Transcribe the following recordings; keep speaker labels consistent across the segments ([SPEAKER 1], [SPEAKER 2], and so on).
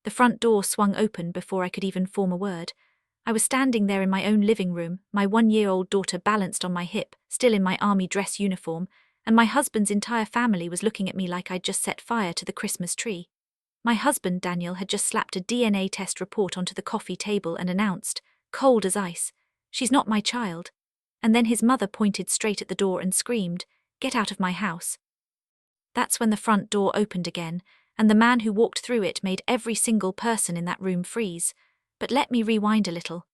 [SPEAKER 1] The front door swung open before I could even form a word. I was standing there in my own living room, my 1-year-old daughter balanced on my hip, still in my army dress uniform, and my husband's entire family was looking at me like I'd just set fire to the Christmas tree. My husband, Daniel, had just slapped a DNA test report onto the coffee table and announced, cold as ice, "She's not my child." And then his mother pointed straight at the door and screamed, "Get out of my house." That's when the front door opened again, and the man who walked through it made every single person in that room freeze. But let me rewind a little.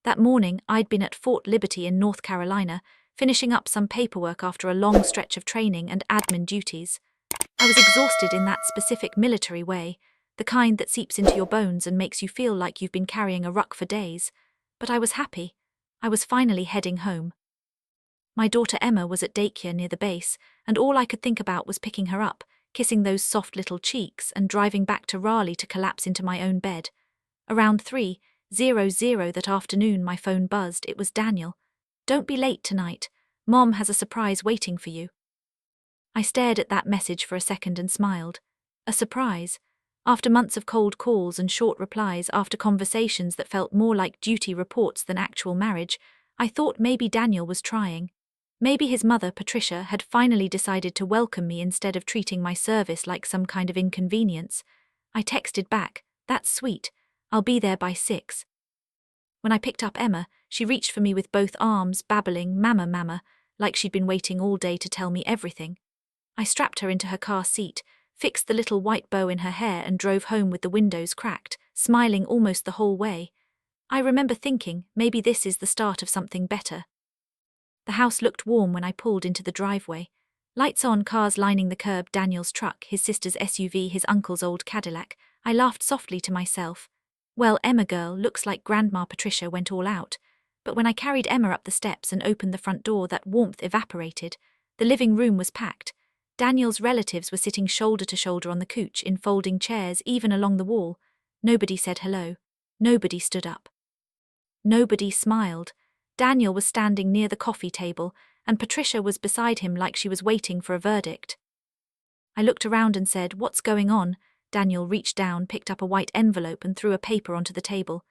[SPEAKER 1] That morning, I'd been at Fort Liberty in North Carolina, finishing up some paperwork after a long stretch of training and admin duties. I was exhausted in that specific military way, the kind that seeps into your bones and makes you feel like you've been carrying a ruck for days. But I was happy. I was finally heading home. My daughter Emma was at daycare near the base, and all I could think about was picking her up, kissing those soft little cheeks, and driving back to Raleigh to collapse into my own bed. Around 3:00 that afternoon, my phone buzzed. It was Daniel. "Don't be late tonight. Mom has a surprise waiting for you." I stared at that message for a second and smiled. A surprise? After months of cold calls and short replies, after conversations that felt more like duty reports than actual marriage, I thought maybe Daniel was trying. Maybe his mother, Patricia, had finally decided to welcome me instead of treating my service like some kind of inconvenience. I texted back, "That's sweet. I'll be there by 6. When I picked up Emma, she reached for me with both arms, babbling, "Mama, mama," like she'd been waiting all day to tell me everything. I strapped her into her car seat, fixed the little white bow in her hair and drove home with the windows cracked, smiling almost the whole way. I remember thinking, maybe this is the start of something better. The house looked warm when I pulled into the driveway. Lights on, cars lining the curb, Daniel's truck, his sister's SUV, his uncle's old Cadillac. I laughed softly to myself. Well, Emma girl, looks like Grandma Patricia went all out. But when I carried Emma up the steps and opened the front door, that warmth evaporated. The living room was packed. Daniel's relatives were sitting shoulder to shoulder on the couch in folding chairs, even along the wall. Nobody said hello. Nobody stood up. Nobody smiled. Daniel was standing near the coffee table, and Patricia was beside him like she was waiting for a verdict. I looked around and said, "What's going on?" Daniel reached down, picked up a white envelope and threw a paper onto the table.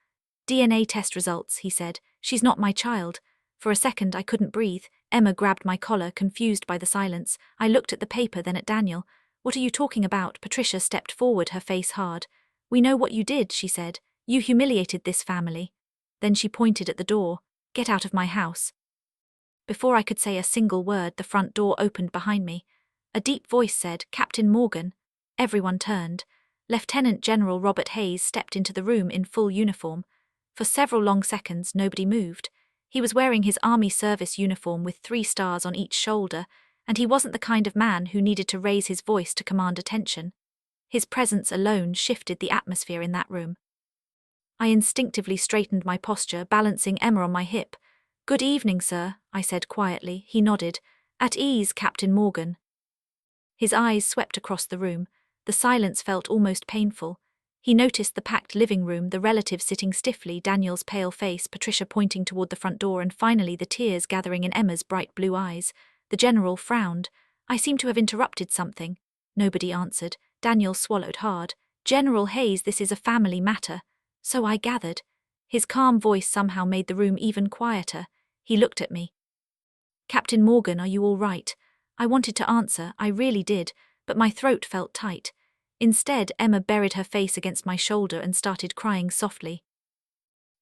[SPEAKER 1] "DNA test results," he said. "She's not my child." For a second I couldn't breathe. Emma grabbed my collar, confused by the silence. I looked at the paper, then at Daniel. "What are you talking about?" Patricia stepped forward, her face hard. "We know what you did," she said. "You humiliated this family." Then she pointed at the door. "Get out of my house." Before I could say a single word, the front door opened behind me. A deep voice said, "Captain Morgan." Everyone turned. Lieutenant General Robert Hayes stepped into the room in full uniform. For several long seconds, nobody moved. He was wearing his Army service uniform with 3 stars on each shoulder, and he wasn't the kind of man who needed to raise his voice to command attention. His presence alone shifted the atmosphere in that room. I instinctively straightened my posture, balancing Emma on my hip. "Good evening, sir," I said quietly. He nodded. "At ease, Captain Morgan." His eyes swept across the room. The silence felt almost painful. He noticed the packed living room, the relatives sitting stiffly, Daniel's pale face, Patricia pointing toward the front door, and finally the tears gathering in Emma's bright blue eyes. The general frowned. I seemed to have interrupted something. Nobody answered. Daniel swallowed hard. "General Hayes, this is a family matter." "So I gathered." His calm voice somehow made the room even quieter. He looked at me. "Captain Morgan, are you all right?" I wanted to answer, I really did, but my throat felt tight. Instead, Emma buried her face against my shoulder and started crying softly.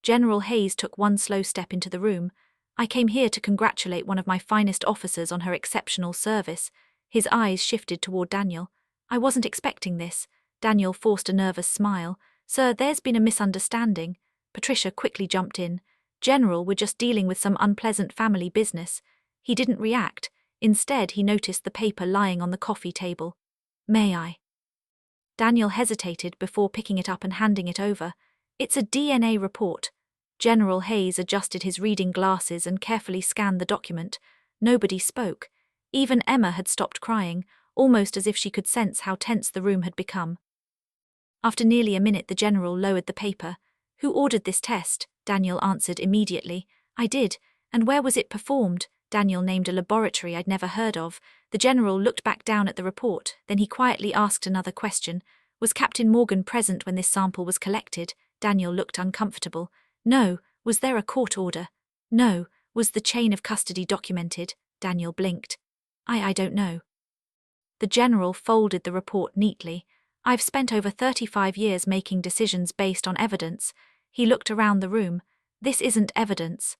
[SPEAKER 1] General Hayes took one slow step into the room. "I came here to congratulate one of my finest officers on her exceptional service." His eyes shifted toward Daniel. "I wasn't expecting this." Daniel forced a nervous smile. "Sir, there's been a misunderstanding." Patricia quickly jumped in. "General, we're just dealing with some unpleasant family business." He didn't react. Instead, he noticed the paper lying on the coffee table. "May I?" Daniel hesitated before picking it up and handing it over. "It's a DNA report." General Hayes adjusted his reading glasses and carefully scanned the document. Nobody spoke. Even Emma had stopped crying, almost as if she could sense how tense the room had become. After nearly a minute, the general lowered the paper. "Who ordered this test?" Daniel answered immediately. "I did." "And where was it performed?" Daniel named a laboratory I'd never heard of. The general looked back down at the report, then he quietly asked another question. Was Captain Morgan present when this sample was collected? Daniel looked uncomfortable. No. Was there a court order? No. Was the chain of custody documented? Daniel blinked. I don't know. The general folded the report neatly. I've spent over 35 years making decisions based on evidence. He looked around the room. This isn't evidence.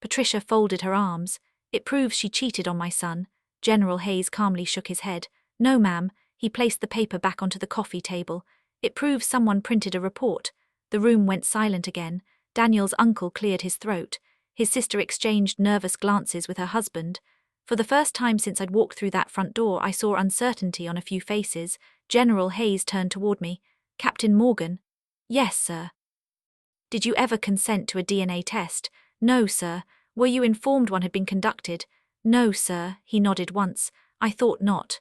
[SPEAKER 1] Patricia folded her arms. It proves she cheated on my son. General Hayes calmly shook his head. No, ma'am. He placed the paper back onto the coffee table. It proves someone printed a report. The room went silent again. Daniel's uncle cleared his throat. His sister exchanged nervous glances with her husband. For the first time since I'd walked through that front door, I saw uncertainty on a few faces. General Hayes turned toward me. Captain Morgan? Yes, sir. Did you ever consent to a DNA test? No, sir. Were you informed one had been conducted? No, sir. He nodded once. I thought not.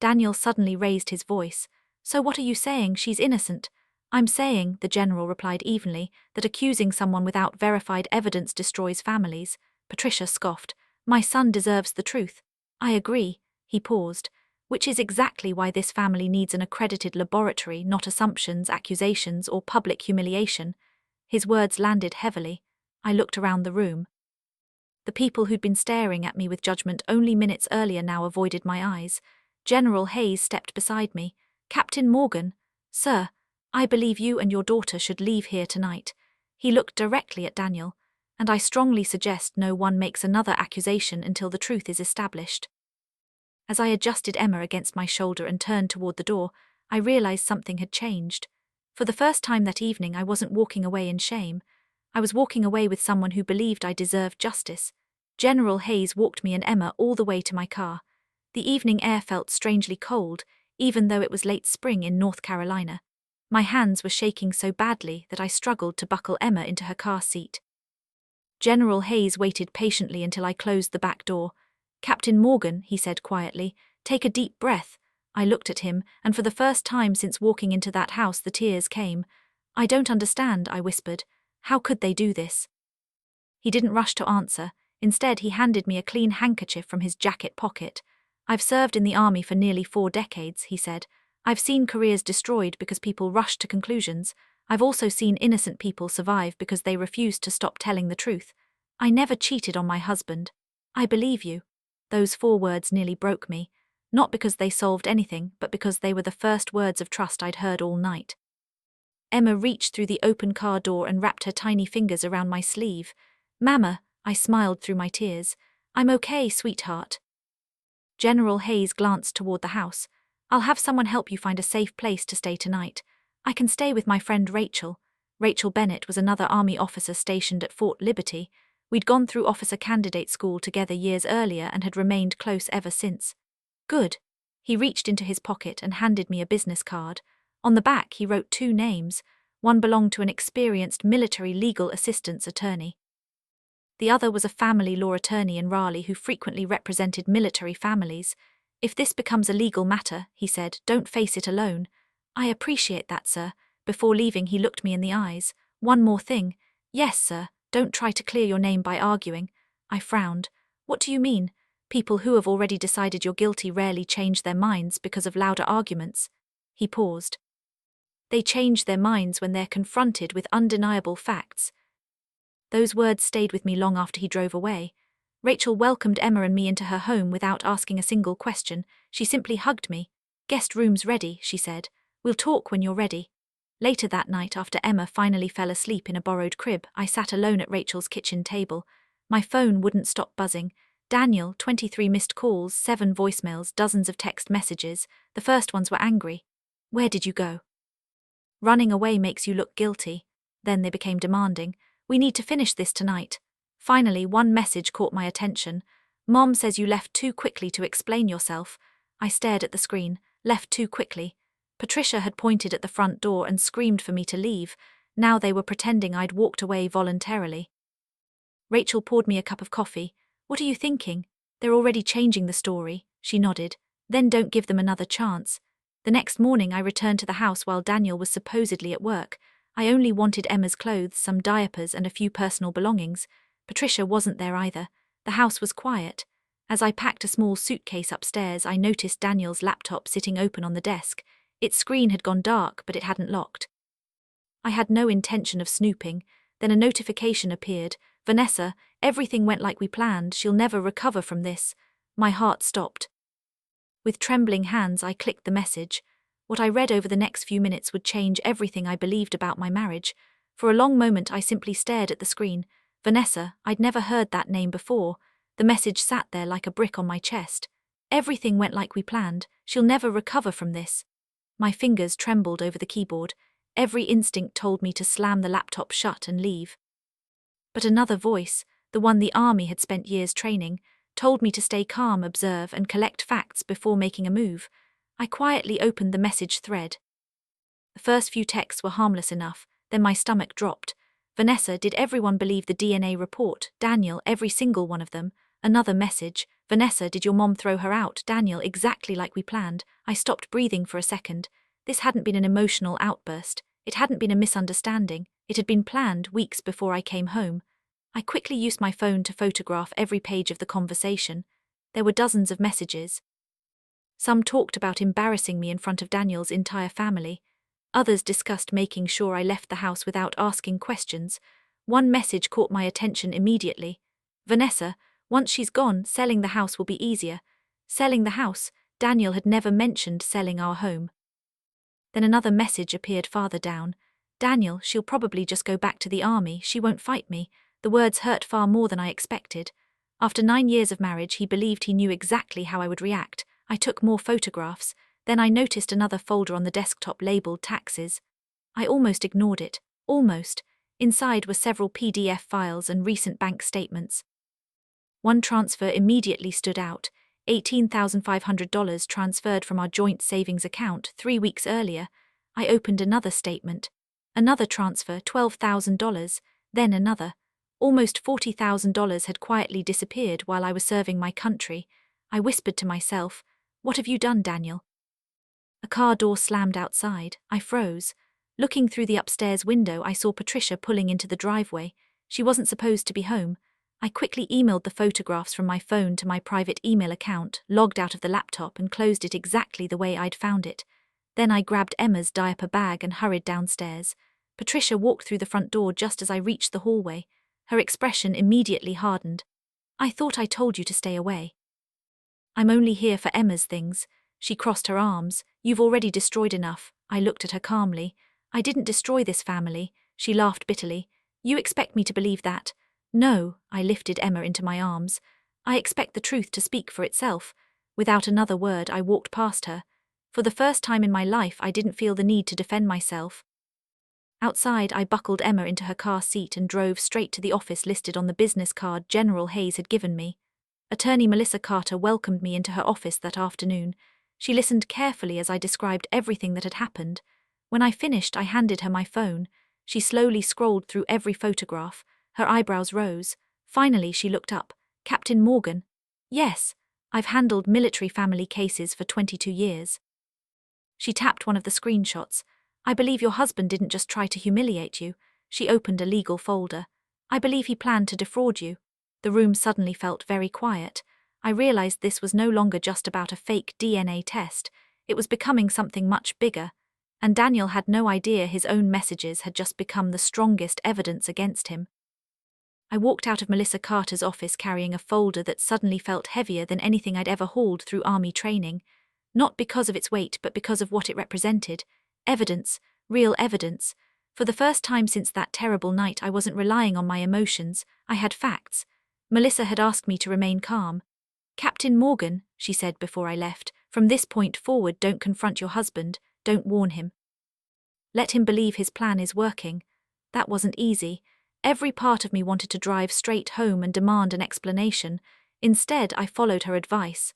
[SPEAKER 1] Daniel suddenly raised his voice. So what are you saying? She's innocent. I'm saying, the general replied evenly, that accusing someone without verified evidence destroys families. Patricia scoffed. My son deserves the truth. I agree. He paused. Which is exactly why this family needs an accredited laboratory, not assumptions, accusations, or public humiliation. His words landed heavily. I looked around the room. The people who'd been staring at me with judgment only minutes earlier now avoided my eyes. General Hayes stepped beside me. Captain Morgan, sir, I believe you and your daughter should leave here tonight. He looked directly at Daniel. And I strongly suggest no one makes another accusation until the truth is established. As I adjusted Emma against my shoulder and turned toward the door, I realized something had changed. For the first time that evening, I wasn't walking away in shame. I was walking away with someone who believed I deserved justice. General Hayes walked me and Emma all the way to my car. The evening air felt strangely cold, even though it was late spring in North Carolina. My hands were shaking so badly that I struggled to buckle Emma into her car seat. General Hayes waited patiently until I closed the back door. Captain Morgan, he said quietly, take a deep breath. I looked at him, and for the first time since walking into that house the tears came. I don't understand, I whispered. How could they do this? He didn't rush to answer. Instead, he handed me a clean handkerchief from his jacket pocket. I've served in the army for nearly 4 decades, he said. I've seen careers destroyed because people rushed to conclusions. I've also seen innocent people survive because they refused to stop telling the truth. I never cheated on my husband. I believe you. Those 4 words nearly broke me, not because they solved anything, but because they were the first words of trust I'd heard all night. Emma reached through the open car door and wrapped her tiny fingers around my sleeve. Mama, I smiled through my tears. I'm okay, sweetheart. General Hayes glanced toward the house. I'll have someone help you find a safe place to stay tonight. I can stay with my friend Rachel. Rachel Bennett was another Army officer stationed at Fort Liberty. We'd gone through officer candidate school together years earlier and had remained close ever since. Good. He reached into his pocket and handed me a business card. On the back he wrote 2 names. One belonged to an experienced military legal assistance attorney. The other was a family law attorney in Raleigh who frequently represented military families. If this becomes a legal matter, he said, don't face it alone. I appreciate that, sir. Before leaving, he looked me in the eyes. One more thing. Yes, sir. Don't try to clear your name by arguing. I frowned. What do you mean? People who have already decided you're guilty rarely change their minds because of louder arguments. He paused. They change their minds when they're confronted with undeniable facts. Those words stayed with me long after he drove away. Rachel welcomed Emma and me into her home without asking a single question. She simply hugged me. Guest room's ready, she said. We'll talk when you're ready. Later that night, after Emma finally fell asleep in a borrowed crib, I sat alone at Rachel's kitchen table. My phone wouldn't stop buzzing. Daniel, 23 missed calls, 7 voicemails, dozens of text messages. The first ones were angry. Where did you go? Running away makes you look guilty. Then they became demanding. We need to finish this tonight. Finally, one message caught my attention. Mom says you left too quickly to explain yourself. I stared at the screen. Left too quickly. Patricia had pointed at the front door and screamed for me to leave. Now they were pretending I'd walked away voluntarily. Rachel poured me a cup of coffee. What are you thinking? They're already changing the story, she nodded. Then don't give them another chance. The next morning I returned to the house while Daniel was supposedly at work. I only wanted Emma's clothes, some diapers and a few personal belongings. Patricia wasn't there either. The house was quiet. As I packed a small suitcase upstairs, I noticed Daniel's laptop sitting open on the desk. Its screen had gone dark, but it hadn't locked. I had no intention of snooping. Then a notification appeared. Vanessa, everything went like we planned. She'll never recover from this. My heart stopped. With trembling hands, I clicked the message. What I read over the next few minutes would change everything I believed about my marriage. For a long moment, I simply stared at the screen. Vanessa, I'd never heard that name before. The message sat there like a brick on my chest. Everything went like we planned. She'll never recover from this. My fingers trembled over the keyboard. Every instinct told me to slam the laptop shut and leave. But another voice, the one the army had spent years training, told me to stay calm, observe, and collect facts before making a move. I quietly opened the message thread. The first few texts were harmless enough, then my stomach dropped. Vanessa, did everyone believe the DNA report? Daniel, every single one of them. Another message. Vanessa, did your mom throw her out? Daniel, exactly like we planned. I stopped breathing for a second. This hadn't been an emotional outburst. It hadn't been a misunderstanding. It had been planned weeks before I came home. I quickly used my phone to photograph every page of the conversation. There were dozens of messages. Some talked about embarrassing me in front of Daniel's entire family. Others discussed making sure I left the house without asking questions. One message caught my attention immediately. Vanessa, once she's gone, selling the house will be easier. Selling the house? Daniel had never mentioned selling our home. Then another message appeared farther down. Daniel, she'll probably just go back to the army. She won't fight me. The words hurt far more than I expected. After 9 years of marriage, he believed he knew exactly how I would react. I took more photographs. Then I noticed another folder on the desktop labeled taxes. I almost ignored it. Almost. Inside were several PDF files and recent bank statements. One transfer immediately stood out. $18,500 transferred from our joint savings account 3 weeks earlier. I opened another statement. Another transfer, $12,000. Then another. Almost $40,000 had quietly disappeared while I was serving my country. I whispered to myself, "What have you done, Daniel?" A car door slammed outside. I froze. Looking through the upstairs window, I saw Patricia pulling into the driveway. She wasn't supposed to be home. I quickly emailed the photographs from my phone to my private email account, logged out of the laptop and closed it exactly the way I'd found it. Then I grabbed Emma's diaper bag and hurried downstairs. Patricia walked through the front door just as I reached the hallway. Her expression immediately hardened. "I thought I told you to stay away." "I'm only here for Emma's things." She crossed her arms. "You've already destroyed enough." I looked at her calmly. "I didn't destroy this family." She laughed bitterly. "You expect me to believe that?" "No." I lifted Emma into my arms. "I expect the truth to speak for itself." Without another word, I walked past her. For the first time in my life, I didn't feel the need to defend myself. Outside, I buckled Emma into her car seat and drove straight to the office listed on the business card General Hayes had given me. Attorney Melissa Carter welcomed me into her office that afternoon. She listened carefully as I described everything that had happened. When I finished, I handed her my phone. She slowly scrolled through every photograph. Her eyebrows rose. Finally, she looked up. "Captain Morgan?" "Yes. I've handled military family cases for 22 years. She tapped one of the screenshots. "I believe your husband didn't just try to humiliate you." She opened a legal folder. "I believe he planned to defraud you." The room suddenly felt very quiet. I realized this was no longer just about a fake DNA test. It was becoming something much bigger. And Daniel had no idea his own messages had just become the strongest evidence against him. I walked out of Melissa Carter's office carrying a folder that suddenly felt heavier than anything I'd ever hauled through army training. Not because of its weight, but because of what it represented. Evidence, real evidence. For the first time since that terrible night, I wasn't relying on my emotions. I had facts. Melissa had asked me to remain calm. "Captain Morgan," she said before I left, "from this point forward, don't confront your husband, don't warn him. Let him believe his plan is working." That wasn't easy. Every part of me wanted to drive straight home and demand an explanation. Instead, I followed her advice.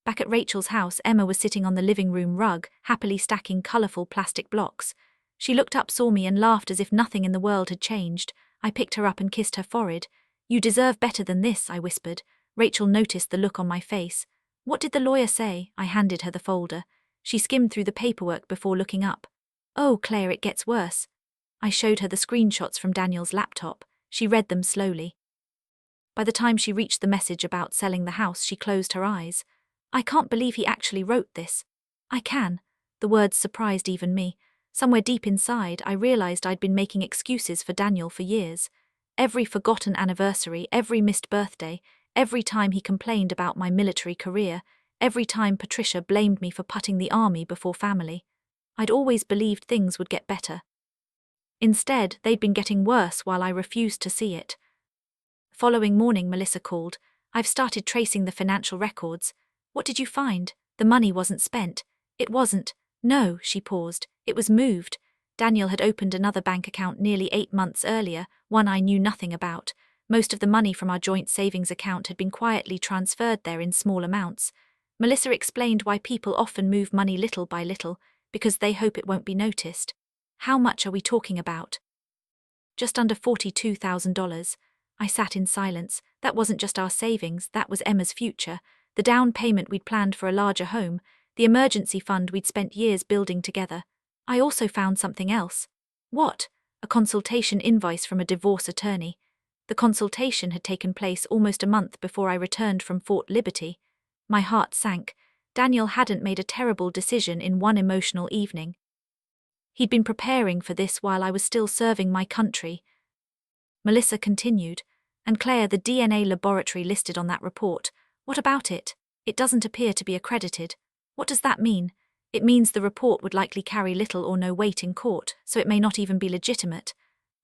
[SPEAKER 1] Back at Rachel's house, Emma was sitting on the living room rug, happily stacking colourful plastic blocks. She looked up, saw me, and laughed as if nothing in the world had changed. I picked her up and kissed her forehead. "You deserve better than this," I whispered. Rachel noticed the look on my face. "What did the lawyer say?" I handed her the folder. She skimmed through the paperwork before looking up. "Oh, Claire, it gets worse." I showed her the screenshots from Daniel's laptop. She read them slowly. By the time she reached the message about selling the house, she closed her eyes. "I can't believe he actually wrote this." "I can. The words surprised even me. Somewhere deep inside, I realized I'd been making excuses for Daniel for years. Every forgotten anniversary, every missed birthday, every time he complained about my military career, every time Patricia blamed me for putting the army before family. I'd always believed things would get better. Instead, they'd been getting worse while I refused to see it. The following morning, Melissa called. "I've started tracing the financial records." "What did you find?" "The money wasn't spent." "It wasn't." "No," she paused. "It was moved." Daniel had opened another bank account nearly 8 months earlier, one I knew nothing about. Most of the money from our joint savings account had been quietly transferred there in small amounts. Melissa explained why people often move money little by little, because they hope it won't be noticed. "How much are we talking about?" "Just under $42,000. I sat in silence. That wasn't just our savings, that was Emma's future. The down payment we'd planned for a larger home, the emergency fund we'd spent years building together. I also found something else. "What?" "A consultation invoice from a divorce attorney." The consultation had taken place almost a month before I returned from Fort Liberty. My heart sank. Daniel hadn't made a terrible decision in one emotional evening. He'd been preparing for this while I was still serving my country. Melissa continued. "And Claire, the DNA laboratory listed on that report. What about it?" "It doesn't appear to be accredited." "What does that mean?" "It means the report would likely carry little or no weight in court, so it may not even be legitimate."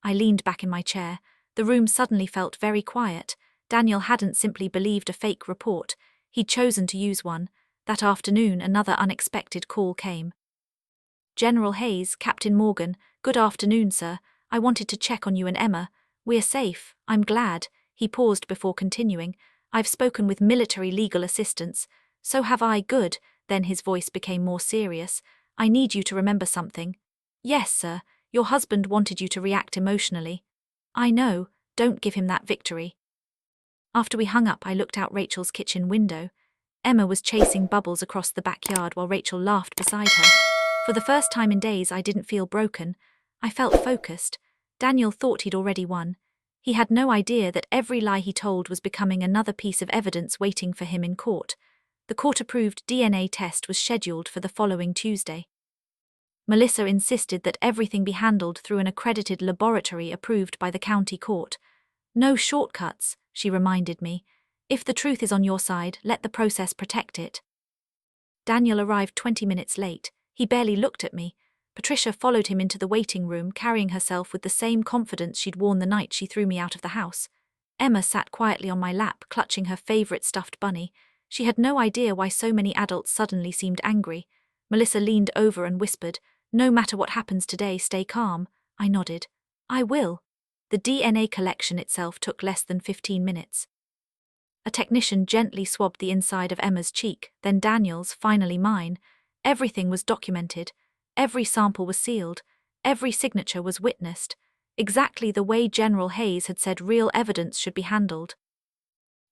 [SPEAKER 1] I leaned back in my chair. The room suddenly felt very quiet. Daniel hadn't simply believed a fake report. He'd chosen to use one. That afternoon, another unexpected call came. "General Hayes, Captain Morgan, good afternoon, sir. I wanted to check on you and Emma. We're safe, I'm glad." He paused before continuing. "I've spoken with military legal assistance." "So have I, good." Then his voice became more serious. "I need you to remember something." "Yes, sir. Your husband wanted you to react emotionally." "I know, don't give him that victory." After we hung up, I looked out Rachel's kitchen window. Emma was chasing Bubbles across the backyard while Rachel laughed beside her. For the first time in days, I didn't feel broken. I felt focused. Daniel thought he'd already won. He had no idea that every lie he told was becoming another piece of evidence waiting for him in court. The court-approved DNA test was scheduled for the following Tuesday. Melissa insisted that everything be handled through an accredited laboratory approved by the county court. "No shortcuts," she reminded me. "If the truth is on your side, let the process protect it." Daniel arrived 20 minutes late. He barely looked at me. Patricia followed him into the waiting room, carrying herself with the same confidence she'd worn the night she threw me out of the house. Emma sat quietly on my lap, clutching her favorite stuffed bunny. She had no idea why so many adults suddenly seemed angry. Melissa leaned over and whispered, "No matter what happens today, stay calm." I nodded. "I will." The DNA collection itself took less than 15 minutes. A technician gently swabbed the inside of Emma's cheek, then Daniel's, finally mine. Everything was documented. Every sample was sealed. Every signature was witnessed. Exactly the way General Hayes had said real evidence should be handled.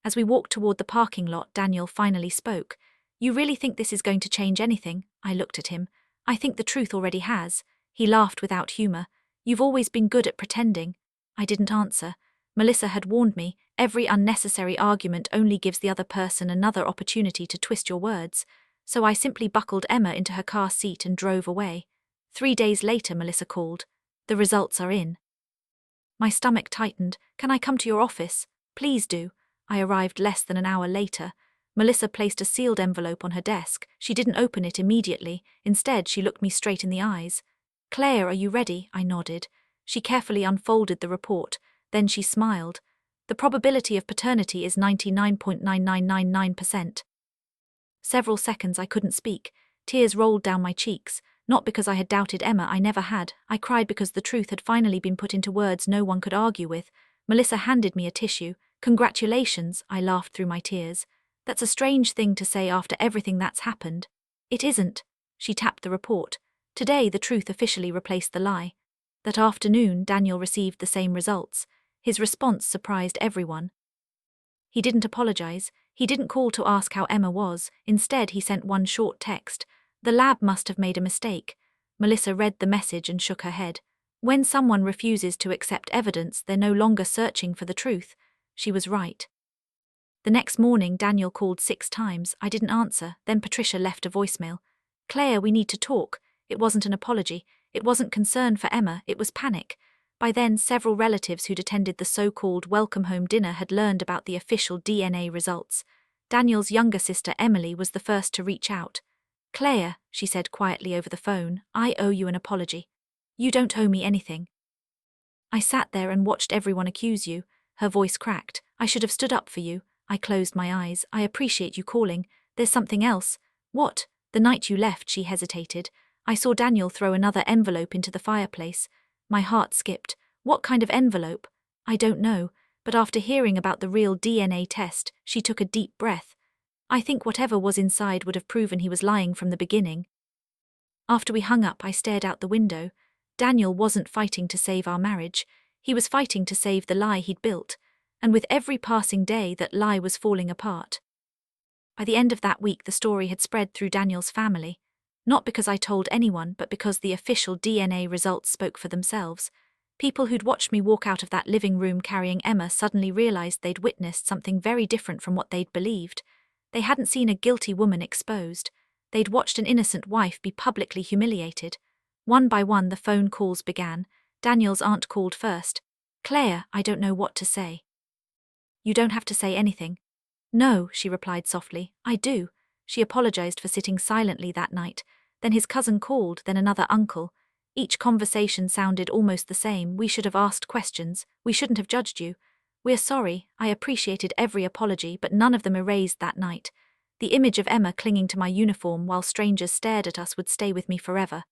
[SPEAKER 1] As we walked toward the parking lot, Daniel finally spoke. "You really think this is going to change anything?" I looked at him. "I think the truth already has." He laughed without humor. "You've always been good at pretending." I didn't answer. Melissa had warned me, every unnecessary argument only gives the other person another opportunity to twist your words. So I simply buckled Emma into her car seat and drove away. 3 days later, Melissa called. "The results are in." My stomach tightened. "Can I come to your office?" "Please do." I arrived less than an hour later. Melissa placed a sealed envelope on her desk. She didn't open it immediately. Instead, she looked me straight in the eyes. "Claire, are you ready?" I nodded. She carefully unfolded the report. Then she smiled. "The probability of paternity is 99.9999%. Several seconds I couldn't speak. Tears rolled down my cheeks. Not because I had doubted Emma, I never had. I cried because the truth had finally been put into words no one could argue with. Melissa handed me a tissue. "Congratulations," I laughed through my tears. "That's a strange thing to say after everything that's happened." "It isn't." She tapped the report. Today the truth officially replaced the lie. That afternoon, Daniel received the same results. His response surprised everyone. He didn't apologize. He didn't call to ask how Emma was. Instead, he sent one short text. "The lab must have made a mistake." Melissa read the message and shook her head. When someone refuses to accept evidence, they're no longer searching for the truth. She was right. The next morning, Daniel called 6 times. I didn't answer. Then Patricia left a voicemail. "Claire, we need to talk." It wasn't an apology. It wasn't concern for Emma, it was panic. By then, several relatives who'd attended the so-called welcome home dinner had learned about the official DNA results. Daniel's younger sister, Emily, was the first to reach out. "Claire," she said quietly over the phone, "I owe you an apology." "You don't owe me anything." "I sat there and watched everyone accuse you." Her voice cracked. "I should have stood up for you." I closed my eyes. "I appreciate you calling. There's something else." "What?" "The night you left," she hesitated. I saw Daniel throw another envelope into the fireplace. My heart skipped. "What kind of envelope?" "I don't know, but after hearing about the real DNA test," she took a deep breath. "I think whatever was inside would have proven he was lying from the beginning." After we hung up, I stared out the window. Daniel wasn't fighting to save our marriage. He was fighting to save the lie he'd built. And with every passing day, that lie was falling apart. By the end of that week, the story had spread through Daniel's family. Not because I told anyone, but because the official DNA results spoke for themselves. People who'd watched me walk out of that living room carrying Emma suddenly realized they'd witnessed something very different from what they'd believed. They hadn't seen a guilty woman exposed. They'd watched an innocent wife be publicly humiliated. One by one, the phone calls began. Daniel's aunt called first. "Claire, I don't know what to say." "You don't have to say anything." "No," she replied softly, "I do." She apologized for sitting silently that night. Then his cousin called, then another uncle. Each conversation sounded almost the same. "We should have asked questions. We shouldn't have judged you. We're sorry." I appreciated every apology, but none of them erased that night. The image of Emma clinging to my uniform while strangers stared at us would stay with me forever.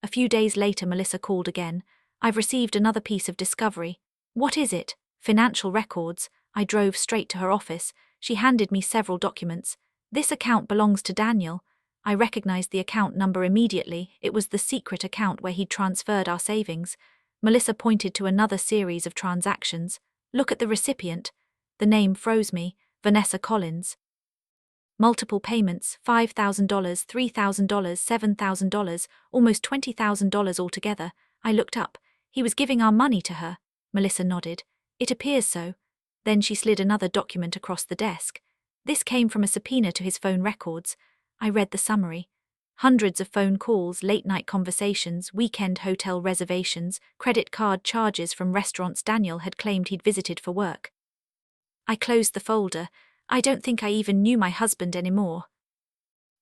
[SPEAKER 1] A few days later, Melissa called again. "I've received another piece of discovery." "What is it?" "Financial records." I drove straight to her office. She handed me several documents. "This account belongs to Daniel." I recognized the account number immediately. It was the secret account where he'd transferred our savings. Melissa pointed to another series of transactions. "Look at the recipient." The name froze me. Vanessa Collins. Multiple payments, $5,000, $3,000, $7,000, almost $20,000 altogether. I looked up. "He was giving our money to her." Melissa nodded. "It appears so." Then she slid another document across the desk. This came from a subpoena to his phone records. I read the summary. Hundreds of phone calls, late-night conversations, weekend hotel reservations, credit card charges from restaurants Daniel had claimed he'd visited for work. I closed the folder. I don't think I even knew my husband anymore.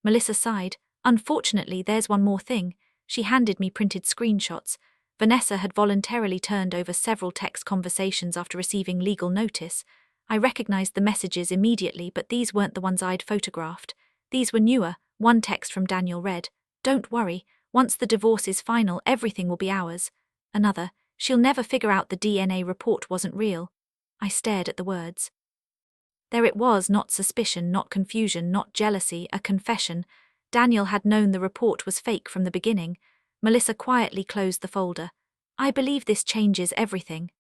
[SPEAKER 1] Melissa sighed. "Unfortunately, there's one more thing." She handed me printed screenshots. Vanessa had voluntarily turned over several text conversations after receiving legal notice. I recognized the messages immediately, but these weren't the ones I'd photographed. These were newer. One text from Daniel read, "Don't worry, once the divorce is final, everything will be ours." Another, "She'll never figure out the DNA report wasn't real." I stared at the words. There it was, not suspicion, not confusion, not jealousy, a confession. Daniel had known the report was fake from the beginning. Melissa quietly closed the folder. "I believe this changes everything."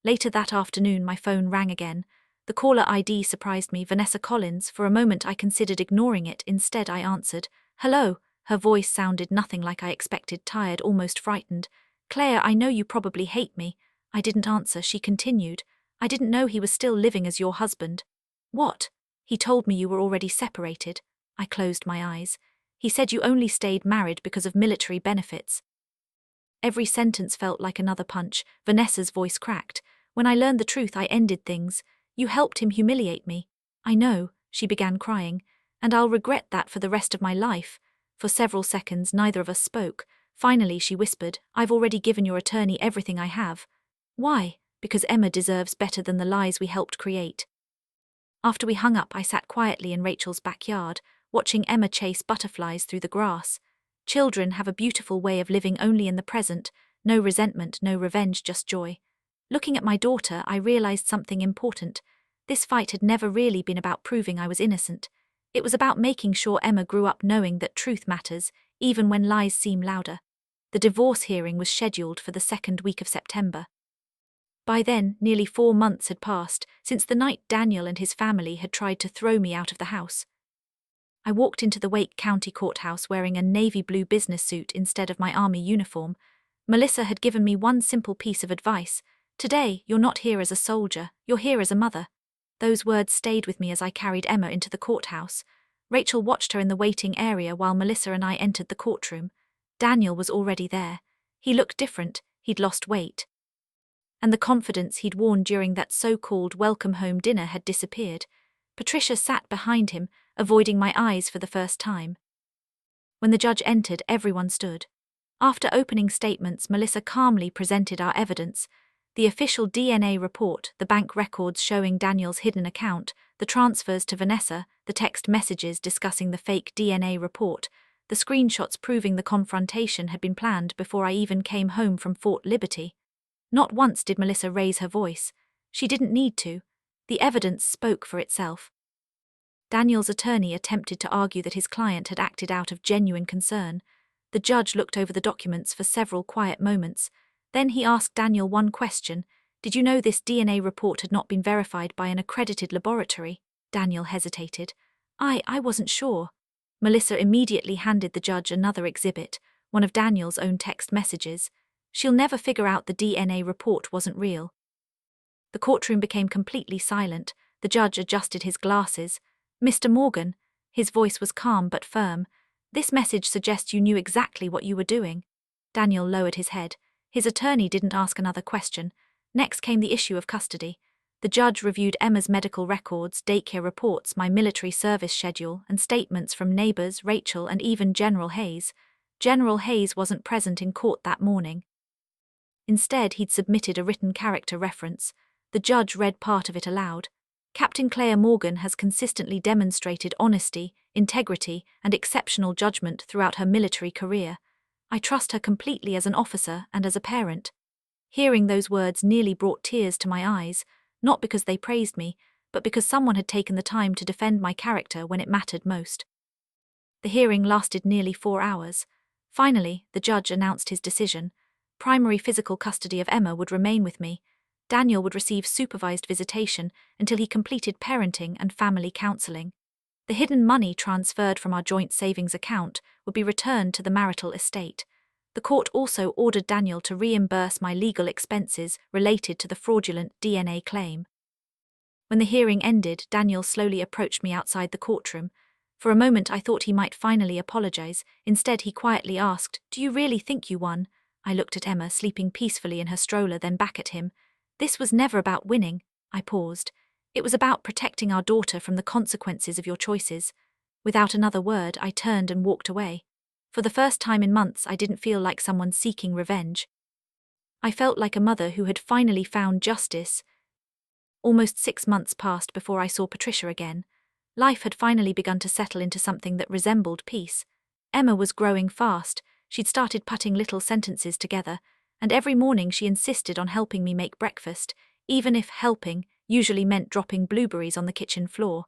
[SPEAKER 1] Later that afternoon, my phone rang again. The caller ID surprised me, Vanessa Collins. For a moment I considered ignoring it. Instead I answered. "Hello." Her voice sounded nothing like I expected, tired, almost frightened. "Claire, I know you probably hate me." I didn't answer. She continued. "I didn't know he was still living as your husband." "What?" "He told me you were already separated." I closed my eyes. "He said you only stayed married because of military benefits." Every sentence felt like another punch. Vanessa's voice cracked. "When I learned the truth, I ended things. You helped him humiliate me." "I know," she began crying, "and I'll regret that for the rest of my life." For several seconds, neither of us spoke. Finally, she whispered, "I've already given your attorney everything I have." "Why?" "Because Emma deserves better than the lies we helped create." After we hung up, I sat quietly in Rachel's backyard, watching Emma chase butterflies through the grass. Children have a beautiful way of living only in the present, no resentment, no revenge, just joy. Looking at my daughter, I realized something important. This fight had never really been about proving I was innocent. It was about making sure Emma grew up knowing that truth matters, even when lies seem louder. The divorce hearing was scheduled for the second week of September. By then, nearly 4 months had passed, since the night Daniel and his family had tried to throw me out of the house. I walked into the Wake County Courthouse wearing a navy blue business suit instead of my army uniform. Melissa had given me one simple piece of advice. "Today, you're not here as a soldier, you're here as a mother." Those words stayed with me as I carried Emma into the courthouse. Rachel watched her in the waiting area while Melissa and I entered the courtroom. Daniel was already there. He looked different, he'd lost weight. And the confidence he'd worn during that so-called welcome home dinner had disappeared. Patricia sat behind him, avoiding my eyes for the first time. When the judge entered, everyone stood. After opening statements, Melissa calmly presented our evidence: the official DNA report, the bank records showing Daniel's hidden account, the transfers to Vanessa, the text messages discussing the fake DNA report, the screenshots proving the confrontation had been planned before I even came home from Fort Liberty. Not once did Melissa raise her voice. She didn't need to. The evidence spoke for itself. Daniel's attorney attempted to argue that his client had acted out of genuine concern. The judge looked over the documents for several quiet moments. Then he asked Daniel one question: "Did you know this DNA report had not been verified by an accredited laboratory?" Daniel hesitated. I wasn't sure." Melissa immediately handed the judge another exhibit, one of Daniel's own text messages. "She'll never figure out the DNA report wasn't real." The courtroom became completely silent. The judge adjusted his glasses. "Mr. Morgan," his voice was calm but firm, "this message suggests you knew exactly what you were doing." Daniel lowered his head. His attorney didn't ask another question. Next came the issue of custody. The judge reviewed Emma's medical records, daycare reports, my military service schedule, and statements from neighbors, Rachel, and even General Hayes. General Hayes wasn't present in court that morning. Instead, he'd submitted a written character reference. The judge read part of it aloud. "Captain Claire Morgan has consistently demonstrated honesty, integrity, and exceptional judgment throughout her military career. I trust her completely as an officer and as a parent." Hearing those words nearly brought tears to my eyes, not because they praised me, but because someone had taken the time to defend my character when it mattered most. The hearing lasted nearly 4 hours. Finally, the judge announced his decision. Primary physical custody of Emma would remain with me. Daniel would receive supervised visitation until he completed parenting and family counseling. The hidden money transferred from our joint savings account would be returned to the marital estate. The court also ordered Daniel to reimburse my legal expenses related to the fraudulent DNA claim. When the hearing ended, Daniel slowly approached me outside the courtroom. For a moment I thought he might finally apologize. Instead, he quietly asked, "Do you really think you won?" I looked at Emma, sleeping peacefully in her stroller, then back at him. "This was never about winning." I paused. "It was about protecting our daughter from the consequences of your choices." Without another word, I turned and walked away. For the first time in months, I didn't feel like someone seeking revenge. I felt like a mother who had finally found justice. Almost 6 months passed before I saw Patricia again. Life had finally begun to settle into something that resembled peace. Emma was growing fast. She'd started putting little sentences together, and every morning she insisted on helping me make breakfast, even if helping usually meant dropping blueberries on the kitchen floor.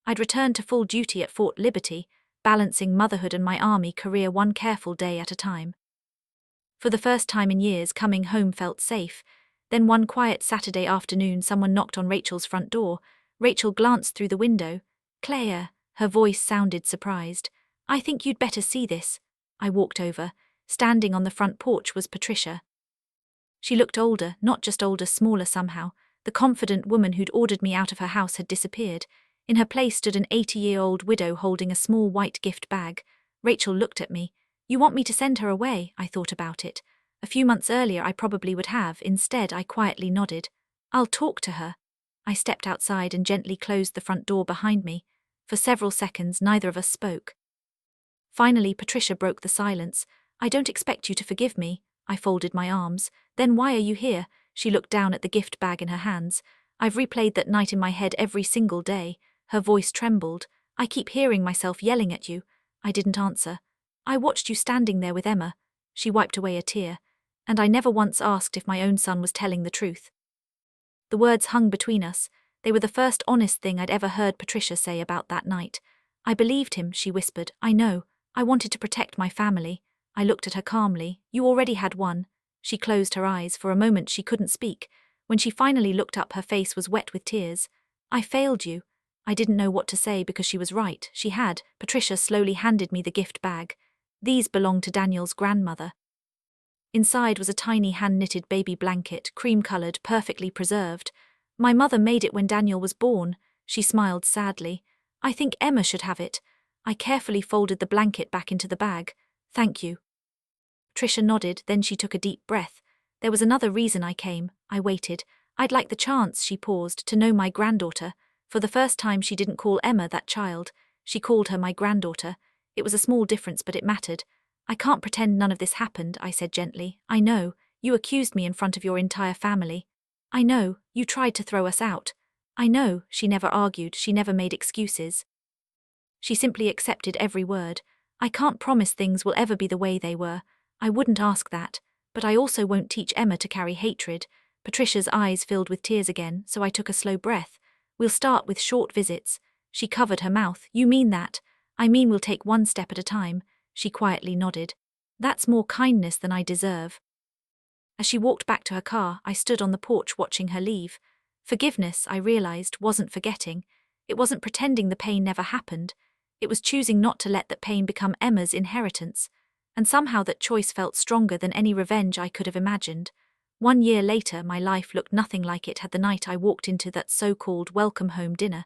[SPEAKER 1] I'd returned to full duty at Fort Liberty, balancing motherhood and my army career one careful day at a time. For the first time in years, coming home felt safe. Then one quiet Saturday afternoon, someone knocked on Rachel's front door. Rachel glanced through the window. "Claire," her voice sounded surprised. "I think you'd better see this." I walked over. Standing on the front porch was Patricia. She looked older, not just older, smaller somehow. The confident woman who'd ordered me out of her house had disappeared. In her place stood an 80-year-old widow holding a small white gift bag. Rachel looked at me. "You want me to send her away?" I thought about it. A few months earlier I probably would have. Instead, I quietly nodded. "I'll talk to her." I stepped outside and gently closed the front door behind me. For several seconds, neither of us spoke. Finally, Patricia broke the silence. "I don't expect you to forgive me." I folded my arms. "Then why are you here?" She looked down at the gift bag in her hands. "I've replayed that night in my head every single day." Her voice trembled. "I keep hearing myself yelling at you." I didn't answer. "I watched you standing there with Emma." She wiped away a tear. "And I never once asked if my own son was telling the truth." The words hung between us. They were the first honest thing I'd ever heard Patricia say about that night. "I believed him," she whispered. "I know. I wanted to protect my family." I looked at her calmly. "You already had one." She closed her eyes. For a moment she couldn't speak. When she finally looked up, her face was wet with tears. "I failed you." I didn't know what to say because she was right. She had. Patricia slowly handed me the gift bag. "These belonged to Daniel's grandmother." Inside was a tiny hand-knitted baby blanket, cream-colored, perfectly preserved. "My mother made it when Daniel was born." She smiled sadly. "I think Emma should have it." I carefully folded the blanket back into the bag. Thank you. Patricia nodded, then she took a deep breath. There was another reason I came. I waited. I'd like the chance, she paused, to know my granddaughter. For the first time she didn't call Emma that child. She called her my granddaughter. It was a small difference, but it mattered. I can't pretend none of this happened, I said gently. I know. You accused me in front of your entire family. I know. You tried to throw us out. I know. She never argued. She never made excuses. She simply accepted every word. I can't promise things will ever be the way they were. I wouldn't ask that. But I also won't teach Emma to carry hatred. Patricia's eyes filled with tears again, so I took a slow breath. We'll start with short visits. She covered her mouth. You mean that? I mean we'll take one step at a time. She quietly nodded. That's more kindness than I deserve. As she walked back to her car, I stood on the porch watching her leave. Forgiveness, I realized, wasn't forgetting. It wasn't pretending the pain never happened. It was choosing not to let that pain become Emma's inheritance. And somehow that choice felt stronger than any revenge I could have imagined. 1 year later, my life looked nothing like it had the night I walked into that so-called welcome home dinner.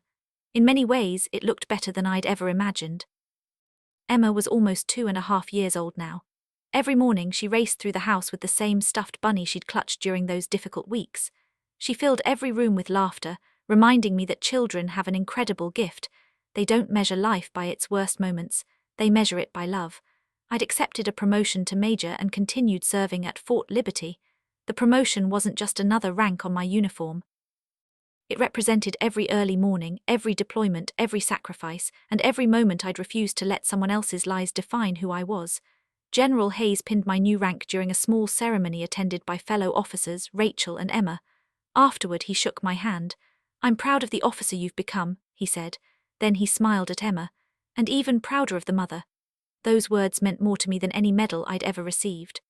[SPEAKER 1] In many ways, it looked better than I'd ever imagined. Emma was almost 2.5 years old now. Every morning she raced through the house with the same stuffed bunny she'd clutched during those difficult weeks. She filled every room with laughter, reminding me that children have an incredible gift. They don't measure life by its worst moments, they measure it by love. I'd accepted a promotion to major and continued serving at Fort Liberty. The promotion wasn't just another rank on my uniform. It represented every early morning, every deployment, every sacrifice, and every moment I'd refused to let someone else's lies define who I was. General Hayes pinned my new rank during a small ceremony attended by fellow officers, Rachel and Emma. Afterward, he shook my hand. I'm proud of the officer you've become, he said. Then he smiled at Emma. And even prouder of the mother. Those words meant more to me than any medal I'd ever received.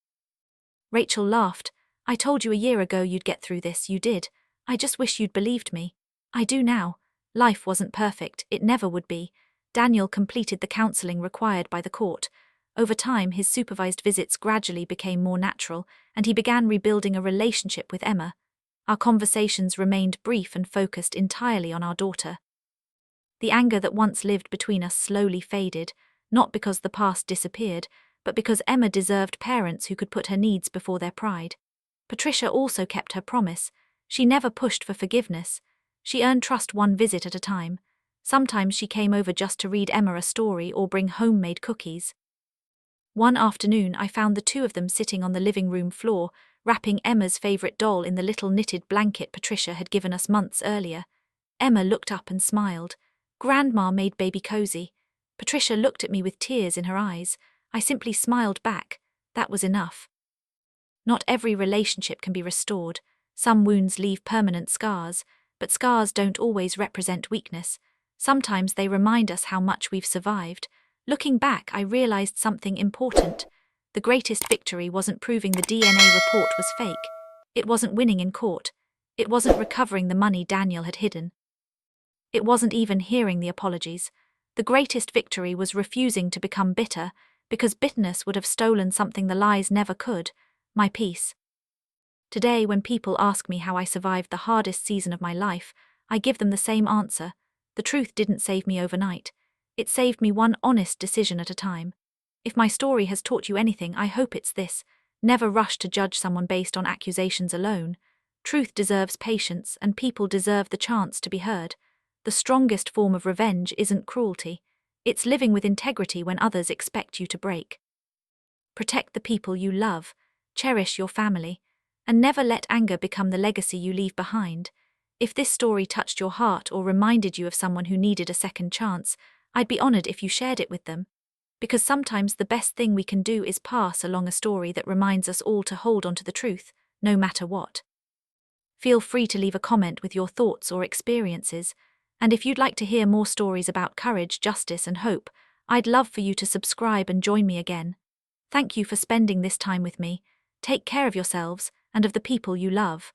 [SPEAKER 1] Rachel laughed. I told you a year ago you'd get through this, you did. I just wish you'd believed me. I do now. Life wasn't perfect, it never would be. Daniel completed the counseling required by the court. Over time, his supervised visits gradually became more natural, and he began rebuilding a relationship with Emma. Our conversations remained brief and focused entirely on our daughter. The anger that once lived between us slowly faded, not because the past disappeared, but because Emma deserved parents who could put her needs before their pride. Patricia also kept her promise. She never pushed for forgiveness. She earned trust one visit at a time. Sometimes she came over just to read Emma a story or bring homemade cookies. One afternoon, I found the two of them sitting on the living room floor, wrapping Emma's favorite doll in the little knitted blanket Patricia had given us months earlier. Emma looked up and smiled. Grandma made baby cozy. Patricia looked at me with tears in her eyes. I simply smiled back. That was enough. Not every relationship can be restored. Some wounds leave permanent scars, but scars don't always represent weakness. Sometimes they remind us how much we've survived. Looking back, I realized something important. The greatest victory wasn't proving the DNA report was fake. It wasn't winning in court. It wasn't recovering the money Daniel had hidden. It wasn't even hearing the apologies. The greatest victory was refusing to become bitter, because bitterness would have stolen something the lies never could, my peace. Today, when people ask me how I survived the hardest season of my life, I give them the same answer. The truth didn't save me overnight. It saved me one honest decision at a time. If my story has taught you anything, I hope it's this. Never rush to judge someone based on accusations alone. Truth deserves patience, and people deserve the chance to be heard. The strongest form of revenge isn't cruelty. It's living with integrity when others expect you to break. Protect the people you love. Cherish your family. And never let anger become the legacy you leave behind. If this story touched your heart or reminded you of someone who needed a second chance, I'd be honored if you shared it with them. Because sometimes the best thing we can do is pass along a story that reminds us all to hold on to the truth, no matter what. Feel free to leave a comment with your thoughts or experiences, and if you'd like to hear more stories about courage, justice, and hope, I'd love for you to subscribe and join me again. Thank you for spending this time with me. Take care of yourselves and of the people you love.